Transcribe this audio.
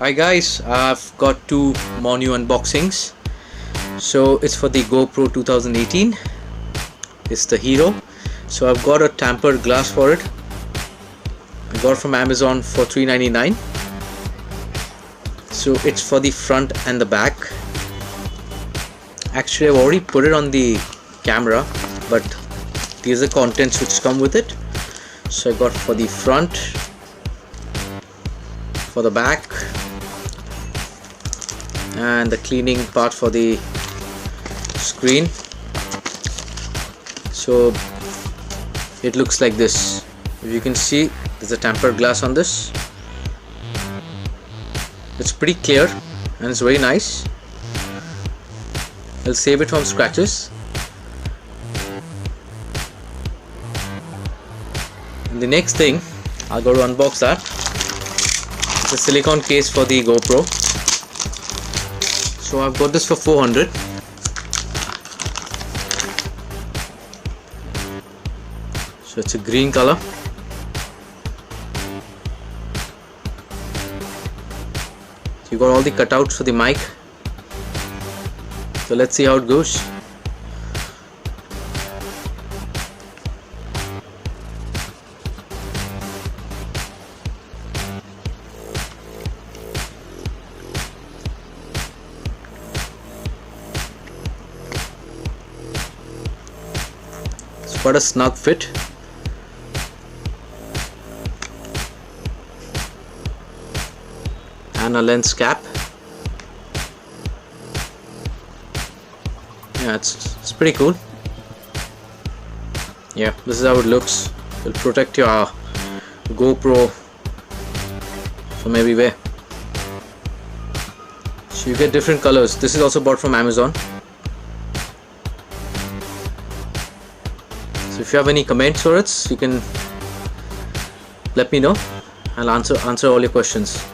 Hi guys, I've got two more new unboxings. So it's for the GoPro 2018. It's the Hero. So I've got a tampered glass for it. I got it from Amazon for $3.99. So it's for the front and the back. Actually, I've already put it on the camera, but these are the contents which come with it. So I got for the front, for the back, and the cleaning part for the screen. So it looks like this. If you can see, there's a tampered glass on this. It's pretty clear and it's very nice. I'll save it from scratches. And the next thing, I'll go to unbox that. It's a silicone case for the GoPro. So I've got this for $400. So it's a green color. You got all the cutouts for the mic. So let's see how it goes. It's quite a snug fit. And a lens cap. Yeah, it's pretty cool. Yeah, this is how it looks. It'll protect your GoPro from everywhere. So you get different colors. This is also bought from Amazon. So if you have any comments or it's, you can let me know. I'll answer all your questions.